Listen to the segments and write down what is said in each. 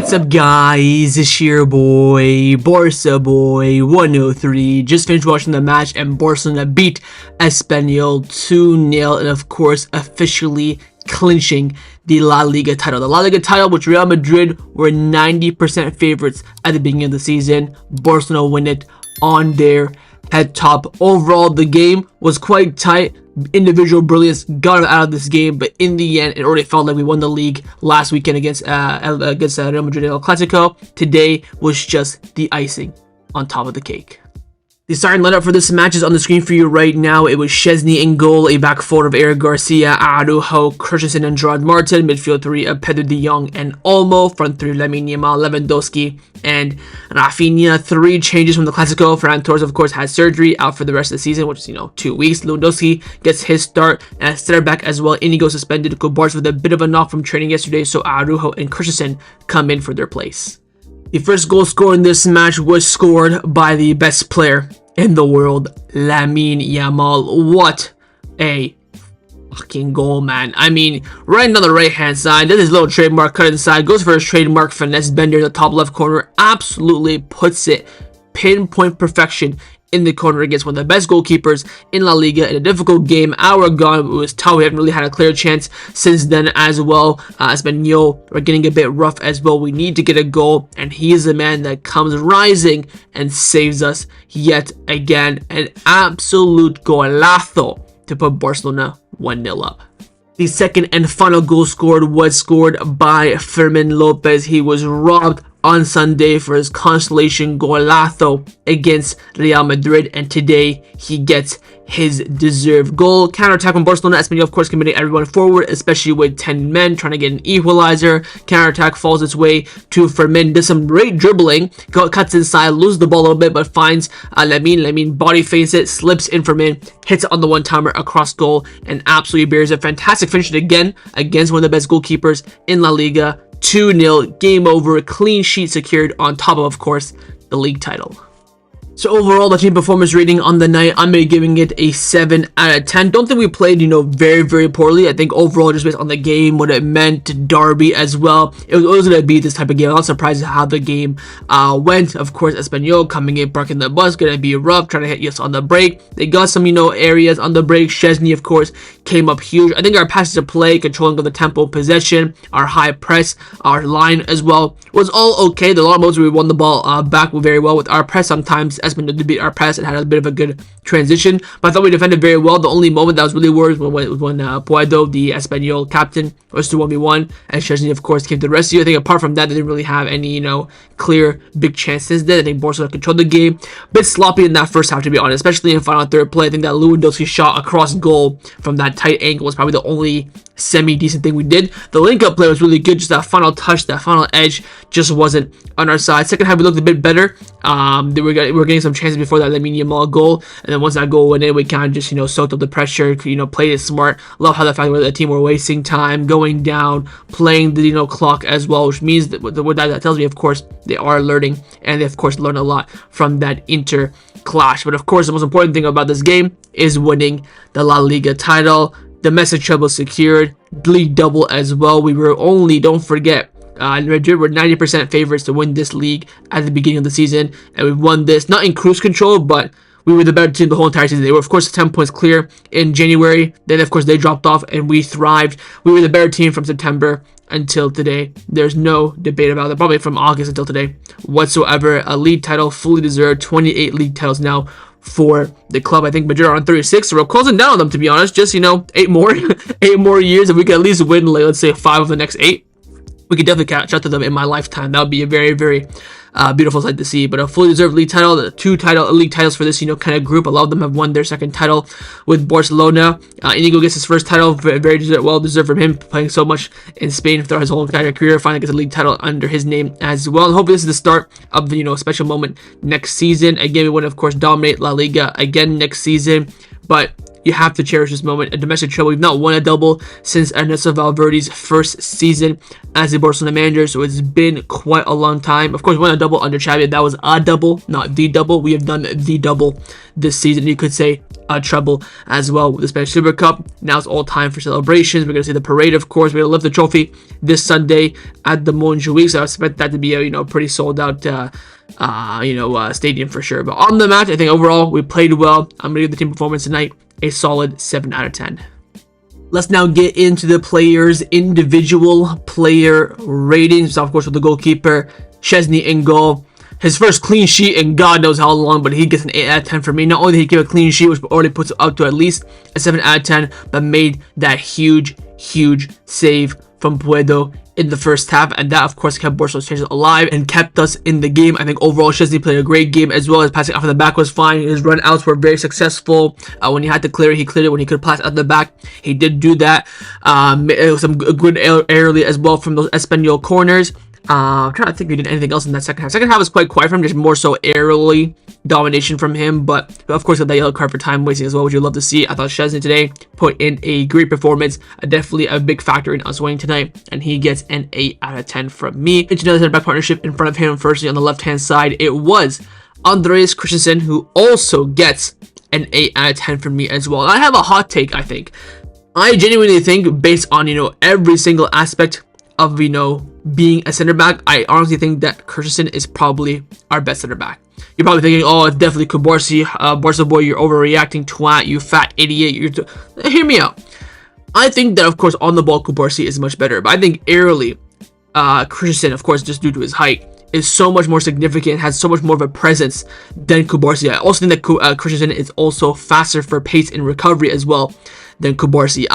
What's up, guys? It's your boy, Barca Boy 103. Just finished watching the match and Barcelona beat Espanyol 2-0 and of course officially clinching the La Liga title. The La Liga title, which Real Madrid were 90% favorites at the beginning of the season. Barcelona win it on their head top. Overall, the game was quite tight. Individual brilliance got out of this game, but in the end, it already felt like we won the league last weekend against Real Madrid in El Clasico. Today was just the icing on top of the cake. The starting lineup for this match is on the screen for you right now. It was Szczesny in goal, a back four of Eric Garcia, Araujo, Christensen, and Gerard Martin. Midfield three of Pedri, De Jong, and Olmo. Front three, Lamine Yamal, Lewandowski, and Raphinha. Three changes from the Clasico. Ferran Torres, of course, had surgery, out for the rest of the season, which is, 2 weeks. Lewandowski gets his start, and center back as well. Inigo suspended. Kounde with a bit of a knock from training yesterday, so Araujo and Christensen come in for their place. The first goal scored in this match was scored by the best player in the world, Lamine Yamal. What a fucking goal, man. I mean, right on the right hand side, does his little trademark cut inside, goes for his trademark finesse bender in the top left corner, absolutely puts it pinpoint perfection in the corner against one of the best goalkeepers in La Liga in a difficult game. Hour gone, it was tough. We haven't really had a clear chance since then as well. Espanyol are getting a bit rough as well. We need to get a goal, and he is the man that comes rising and saves us yet again. An absolute golazo to put Barcelona 1-0 up. The second and final goal scored was scored by Fermin Lopez. He was robbed on Sunday for his consolation golazo against Real Madrid, and today he gets his deserved goal. Counter-attack from Barcelona. Espanyol, of course, committing everyone forward, especially with 10 men trying to get an equalizer. Counter-attack falls its way to Fermin, does some great dribbling, cuts inside, loses the ball a little bit, but finds Lamine. Lamine body feints it, slips in Fermin, hits it on the one-timer across goal, and absolutely bears a fantastic finish again against one of the best goalkeepers in La Liga. 2-0, game over, clean sheet secured, on top of course, the league title. So overall, the team performance rating on the night, I'm going to be giving it a 7 out of 10. Don't think we played, very, very poorly. I think overall, just based on the game, what it meant to Derby as well, it was going to be this type of game. I'm not surprised at how the game went. Of course, Espanyol coming in, parking the bus, going to be rough, trying to hit us on the break. They got some, areas on the break. Szczesny, of course, came up huge. I think our passes to play, controlling of the tempo, possession, our high press, our line as well, was all okay. There are a lot of moments where we won the ball back very well with our press. Sometimes Espanyol to beat our press and had a bit of a good transition, but I thought we defended very well. The only moment that was really worse was when Puedo, the Espanyol captain, was to 1v1, and Szczesny, of course, came to the rescue. I think apart from that, they didn't really have any, clear big chances there. I think Barcelona controlled the game. A bit sloppy in that first half, to be honest, especially in final third play. I think that Lewandowski shot across goal from that tight angle was probably the only semi-decent thing we did. The link-up play was really good, just that final touch, that final edge just wasn't on our side. Second half, we looked a bit better. We were getting some chances before that Lamine Yamal goal, and then once that goal went in, we kind of just, soaked up the pressure, played it smart. Love how the fact that the team were wasting time, going down, playing the, clock as well, which means that what that tells me, of course, they are learning, and they, of course, learn a lot from that Inter clash. But, of course, the most important thing about this game is winning the La Liga title. The Messi treble secured, league double as well. We were only, don't forget, Madrid were 90% favorites to win this league at the beginning of the season, and we won this, not in cruise control, but we were the better team the whole entire season. They were, of course, 10 points clear in January. Then, of course, they dropped off, and we thrived. We were the better team from September until today. There's no debate about it. Probably from August until today whatsoever. A league title, fully deserved. 28 league titles now for the club. I think Madrid are on 36, so we're closing down on them, to be honest. Just, 8 more 8 more years. If we could at least win, like, let's say 5 of the next 8, we could definitely catch up to them in my lifetime. That would be a very, very beautiful sight to see. But a fully deserved league title, the 2 league titles for this, kind of group. A lot of them have won their second title with Barcelona. Inigo gets his first title, very well deserved from him, playing so much in Spain throughout his whole entire career. Finally gets a league title under his name as well. And hopefully this is the start of the, special moment next season. Again, we want to, of course, dominate La Liga again next season. But You have to cherish this moment. A domestic treble. We've not won a double since Ernesto Valverde's first season as the Barcelona manager, so it's been quite a long time. Of course, we won a double under Xavi. That was a double, not the double. We have done the double this season. You could say a treble as well with the Spanish Super Cup. Now it's all time for celebrations. We're going to see the parade, of course. We're going to lift the trophy this Sunday at the Montjuic, so I expect that to be a pretty sold out stadium for sure. But on the match, I think overall we played well. I'm going to give the team performance tonight a solid 7 out of 10. Let's now get into the players' individual player ratings. So of course with the goalkeeper, Szczesny in goal. His first clean sheet in God knows how long, but he gets an 8 out of 10 for me. Not only did he give a clean sheet, which already puts it up to at least a 7 out of 10, but made that huge save from Puedo in the first half, and that of course kept Barcelona's chances alive and kept us in the game. I think overall Szczesny played a great game as well. His passing off the back was fine. His run outs were very successful. When he had to clear it, he cleared it. When he could pass out the back, he did do that. Some good aerially as well from those Espanyol corners. I'm trying to think if he did anything else in that second half. Second half was quite quiet from him, just more so aerially domination from him. But of course, got that yellow card for time wasting as well, which you'd love to see. I thought Szczesny today put in a great performance, definitely a big factor in us winning tonight, and he gets an 8 out of 10 from me. Into another center back partnership in front of him. Firstly, on the left hand side, it was Andreas Christensen, who also gets an 8 out of 10 from me as well. And I have a hot take. I think I genuinely think, based on every single aspect of being a center back, I honestly think that Christensen is probably our best center back. You're probably thinking, oh, it's definitely Kubarsi, Barca boy, you're overreacting, twat, you fat idiot. Hear me out. I think that of course on the ball Kubarsi is much better, but I think aerially, Christensen, of course, just due to his height, is so much more significant, has so much more of a presence than Kubarsi. I also think that Christensen is also faster for pace and recovery as well than Kubarsi.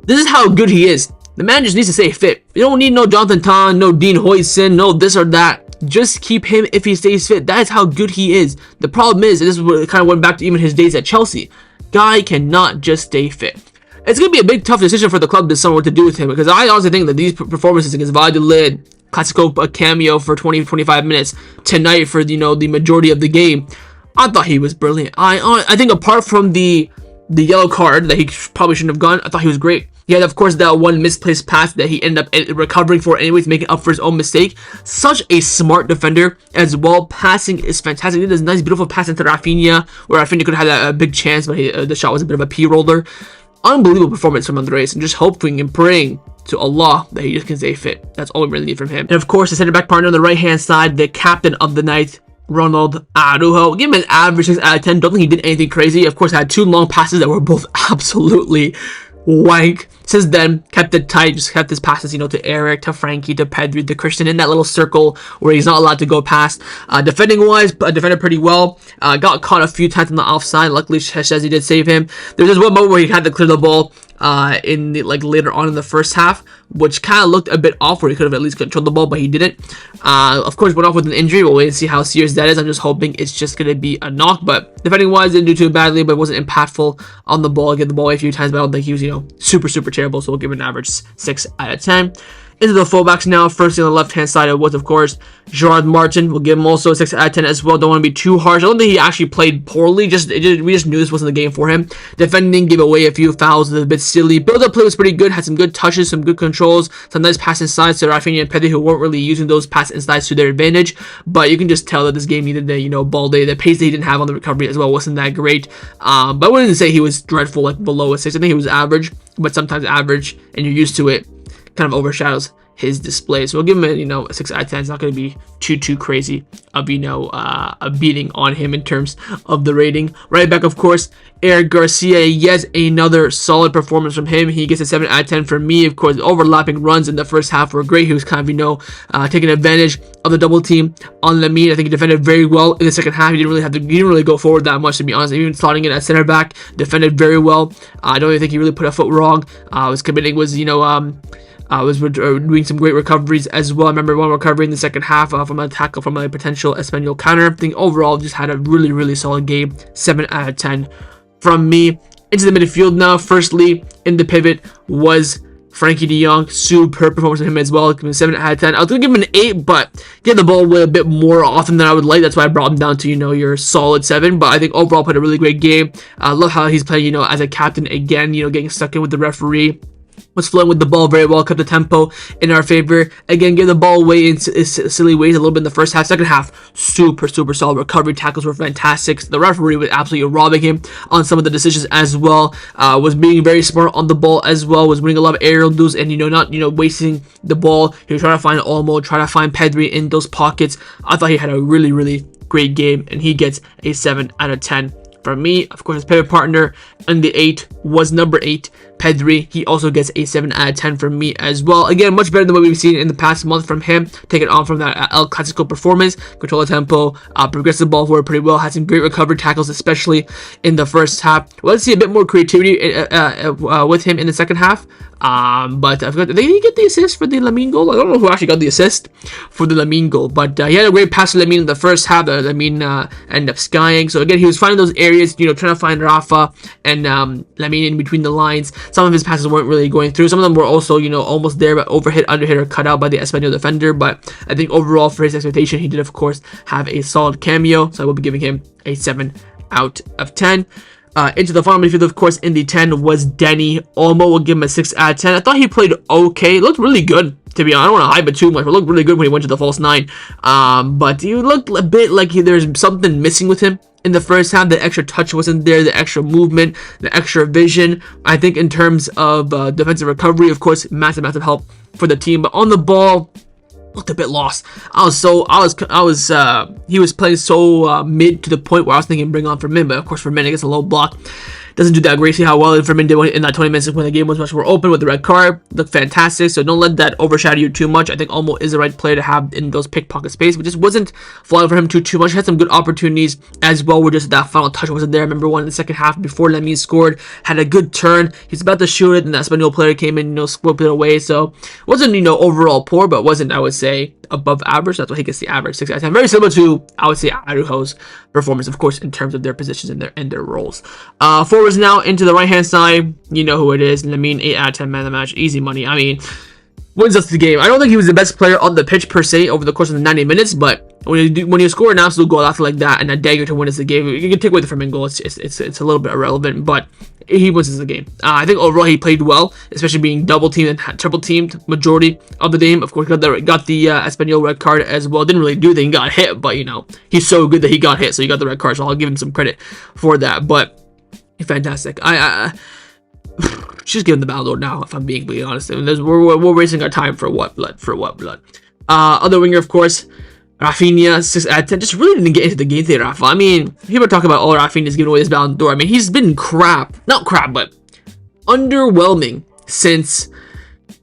This is how good he is. The man just needs to stay fit. You don't need no Jonathan Tah, no Dean Huijsen, no this or that. Just keep him if he stays fit. That is how good he is. The problem is, and this is what kind of went back to even his days at Chelsea, guy cannot just stay fit. It's going to be a big tough decision for the club this summer what to do with him, because I honestly think that these performances against Valladolid, Clasico, a cameo for 20-25 minutes, tonight for the majority of the game, I thought he was brilliant. I think apart from the yellow card that he probably shouldn't have gone, I thought he was great. He had, of course, that one misplaced pass that he ended up recovering for anyways, making up for his own mistake. Such a smart defender as well. Passing is fantastic. He did this nice, beautiful pass into Raphinha, where Raphinha could have had a big chance, but the shot was a bit of a P-roller. Unbelievable performance from Andres, and just hoping and praying to Allah that he just can stay fit. That's all we really need from him. And of course, the center back partner on the right-hand side, the captain of the night, Ronald Araujo. Give him an average 6 out of 10. Don't think he did anything crazy. Of course, had 2 long passes that were both absolutely wank. Since then, kept it tight, just kept his passes, to Eric, to Frankie, to Pedri, to Christian, in that little circle where he's not allowed to go past. Defending-wise, defended pretty well. Got caught a few times on the offside. Luckily, Szczesny did save him. There's this one moment where he had to clear the ball in the later on in the first half, which kind of looked a bit off, where he could have at least controlled the ball, but he didn't. Of course, went off with an injury. We'll wait and see how serious that is. I'm just hoping it's just going to be a knock, but defending-wise, didn't do too badly, but wasn't impactful on the ball. Get the ball away a few times, but I don't think he was, super terrible, so we'll give it an average 6 out of 10. Into the fullbacks now. First on the left-hand side, it was, of course, Gerard Martin. We'll give him also a 6 out of 10 as well. Don't want to be too harsh. I don't think he actually played poorly. We just knew this wasn't the game for him. Defending, gave away a few fouls. It was a bit silly. Build-up play was pretty good. Had some good touches, some good controls. Some nice pass insides to Raphinha and Pedri, who weren't really using those pass insides to their advantage. But you can just tell that this game needed the, ball day. The pace that he didn't have on the recovery as well wasn't that great. But I wouldn't say he was dreadful, like below a 6. I think he was average. But sometimes average, and you're used to it, kind of overshadows his display. So we'll give him a 6 out of 10. It's not going to be too crazy of a beating on him in terms of the rating. Right back, of course, Eric Garcia. Yes, another solid performance from him. He gets a 7 out of 10 from me. Of course, overlapping runs in the first half were great. He was kind of taking advantage of the double team on Lamine. I think he defended very well in the second half. He didn't really go forward that much, to be honest. Even slotting in at center back, defended very well. I don't even think he really put a foot wrong. Was committing, was was doing some great recoveries as well. I remember one recovery in the second half from a tackle from a potential Espanyol counter. I think overall just had a really solid game. 7 out of 10 from me. Into the midfield now. Firstly, in the pivot was Frankie de Jong, superb performance from him as well. Give him a 7 out of 10. I was going to give him an 8, but get the ball away a bit more often than I would like. That's why I brought him down to, your solid 7. But I think overall played a really great game. I love how he's playing, as a captain again, getting stuck in with the referee. Was flowing with the ball very well, kept the tempo in our favor. Again, gave the ball away in silly ways a little bit in the first half. Second half, super solid recovery. Tackles were fantastic. The referee was absolutely robbing him on some of the decisions as well. Was being very smart on the ball as well. Was winning a lot of aerial duels and, not, wasting the ball. He was trying to find Olmo, trying to find Pedri in those pockets. I thought he had a really great game, and he gets a 7 out of 10. From me, of course, his favorite partner and the 8 was number 8, Pedri. He also gets a 7 out of 10 from me as well. Again, much better than what we've seen in the past month from him. Taking on from that El Clasico performance. Control the tempo, progressive ball forward pretty well. Had some great recovery tackles, especially in the first half. Well, let's see a bit more creativity with him in the second half. But I forgot, did he get the assist for the Lamine goal? I don't know who actually got the assist for the Lamine goal, but he had a great pass to Lamine in the first half that Lamine ended up skying. So again, he was finding those areas, trying to find Rafa and Lamine in between the lines. Some of his passes weren't really going through. Some of them were also, almost there, but overhit, underhit, or cut out by the Espanyol defender. But I think overall, for his expectation, he did, of course, have a solid cameo. So I will be giving him a 7 out of 10. Into the final midfield, of course, in the 10 was Dani Olmo. We'll give him a 6 out of 10. I thought he played okay. Looked really good, to be honest. I don't want to hype it too much, but looked really good when he went to the false 9. But he looked a bit like there's something missing with him in the first half. The extra touch wasn't there, the extra movement, the extra vision. I think in terms of defensive recovery, of course, massive help for the team. But on the ball, looked a bit lost. He was playing so mid to the point where I was thinking bring on Fermin, but of course Fermin gets a low block. Doesn't do that great. See how well Fermin did in that 20 minutes when the game was much more open with the red card. Looked fantastic. So don't let that overshadow you too much. I think Olmo is the right player to have in those pickpocket space, but just wasn't flying for him too much. He had some good opportunities as well, where just that final touch wasn't there. I remember one in the second half before Lamine scored, had a good turn. He's about to shoot it, and that Espanyol player came in, swooped it away. So wasn't overall poor, but wasn't, I would say, above average. That's why he gets the average 6 out of 10. Very similar to, I would say, Araujo's performance, of course, in terms of their positions and their roles. Forwards now into the right hand side. You know who it is. Lamine, 8 out of 10 man of the match. Easy money. I mean, wins us the game. I don't think he was the best player on the pitch per se over the course of the 90 minutes, but when you score an absolute goal after like that and a dagger to win us the game, you can take away the Fermin goal. It's a little bit irrelevant, but he wins us the game. I think overall he played well, especially being double teamed and triple teamed majority of the game. Of course, got the Espanyol red card as well. Didn't really do anything, got hit, but he's so good that he got hit, so he got the red card. So I'll give him some credit for that. But fantastic. I just give him the Ballon d'Or now, if I'm being completely honest. I mean, we're wasting our time for what blood? Other winger, of course, Raphinha, 6 out of 10. Just really didn't get into the game today, Rafa. I mean, people talk about, Raphinha's giving away this Ballon d'Or. I mean, he's been not crap, but underwhelming since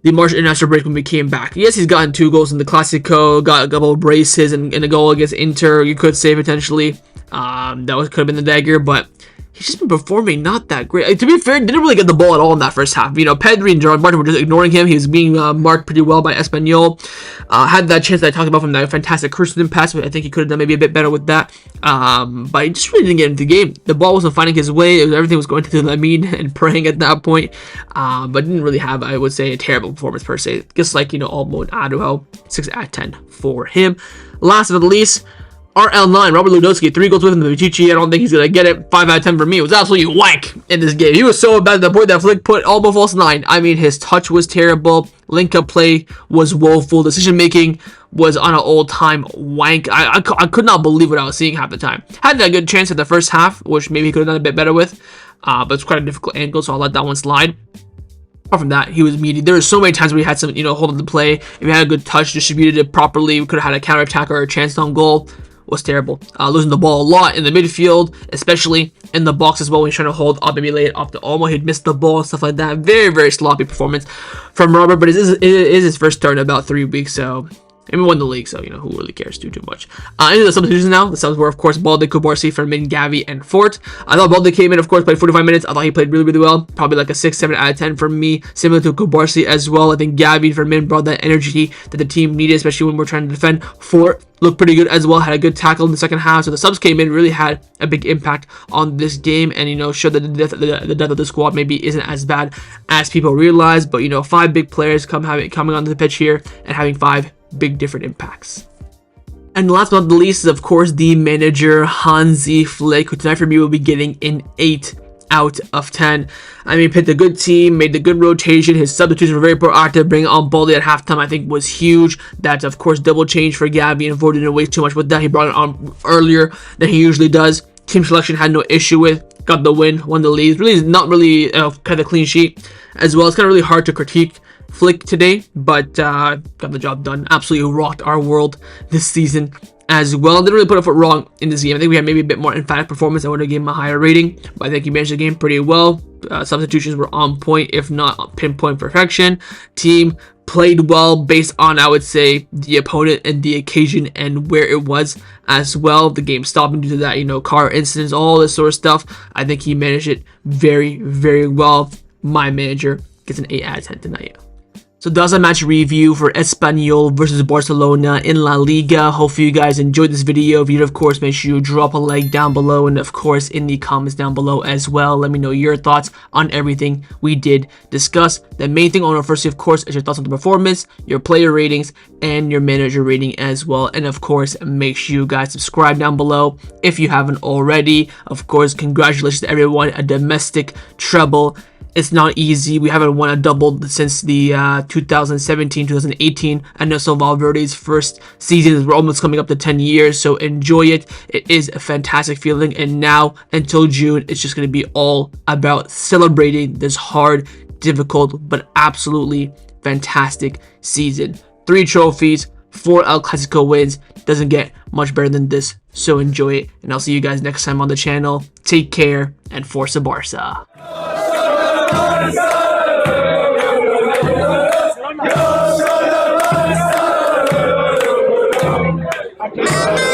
the March international break when we came back. Yes, he's gotten 2 goals in the Clasico, got a couple of braces, and a goal against Inter, you could say potentially. Could have been the dagger, but he's just been performing not that great. To be fair, didn't really get the ball at all in that first half. Pedri and Gerard Martin were just ignoring him. He was being marked pretty well by Espanyol. Had that chance that I talked about from that fantastic Christensen pass, but I think he could have done maybe a bit better with that. But he just really didn't get into the game. The ball wasn't finding his way. Everything was going to Lamine and praying at that point. But didn't really have, I would say, a terrible performance per se. Just like, Olmo and Araujo, 6 out of 10 for him. Last but not least, RL9, Robert Lewandowski, 3 goals with him, the Vichichi. I don't think he's going to get it. 5 out of 10 for me. It was absolutely wank in this game. He was so bad at the point that Flick put Olmo false 9. I mean, his touch was terrible. Link-up play was woeful. Decision-making was on an all-time wank. I could not believe what I was seeing half the time. Had a good chance at the first half, which maybe he could have done a bit better with. But it's quite a difficult angle, so I'll let that one slide. Apart from that, he was meaty. There were so many times where he had some, hold on the play. If he had a good touch, distributed it properly, we could have had a counter-attack or a chance on goal. Was terrible. Losing the ball a lot in the midfield, especially in the box as well when he's trying to hold up, maybe lay it off to Olmo. He'd missed the ball and stuff like that. Very, very sloppy performance from Robert, but it is his first start in about 3 weeks, so And we won the league, so, you know, who really cares too much. Into the substitutions now. The subs were, of course, Balde, Kubarsi, Fermin, Gavi, and Fort. I thought Balde came in, of course, played 45 minutes. I thought he played really, really well. Probably like a 6, 7 out of 10 for me. Similar to Kubarsi as well. I think Gavi and Fermin brought that energy that the team needed, especially when we're trying to defend. Fort looked pretty good as well. Had a good tackle in the second half. So the subs came in, really had a big impact on this game. And, you know, showed that the depth of the squad maybe isn't as bad as people realize. But, you know, 5 big players coming onto the pitch here and having 5 big different impacts. And last but not the least is, of course, the manager, Hansi Flick, who tonight for me will be getting an 8 out of 10. I mean, picked a good team, made the good rotation. His substitutions were very proactive. Bringing on Balde at halftime, I think, was huge. That's, of course, double change for Gavi, and Ford didn't waste too much with that. He brought it on earlier than he usually does. Team selection had no issue with. Got the win, won the league. Really, not really kind of clean sheet as well. It's kind of really hard to critique Flick today, but got the job done. Absolutely rocked our world this season as well. Didn't really put a foot wrong in this game. I think we had maybe a bit more emphatic performance. I would have given him a higher rating, but I think he managed the game pretty well. Substitutions were on point, if not pinpoint perfection. Team played well based on, I would say, the opponent and the occasion and where it was as well. The game stopping due to that, you know, car incidents, all this sort of stuff. I think he managed it very, very well. My manager gets an 8 out of 10 tonight. So that's a match review for Espanyol versus Barcelona in La Liga. Hopefully you guys enjoyed this video. If you did, of course, make sure you drop a like down below, and of course in the comments down below as well. Let me know your thoughts on everything we did discuss. The main thing I want to first see, of course, is your thoughts on the performance, your player ratings, and your manager rating as well. And of course, make sure you guys subscribe down below if you haven't already. Of course, congratulations to everyone, a domestic treble. It's not easy. We haven't won a double since the 2017-2018 Ernesto Valverde's first season. We're almost coming up to 10 years, so enjoy it. It is a fantastic feeling, and now until June, it's just going to be all about celebrating this hard, difficult, but absolutely fantastic season. 3 trophies, 4 El Clasico wins. Doesn't get much better than this, so enjoy it, and I'll see you guys next time on the channel. Take care, and Forza Barca. Go,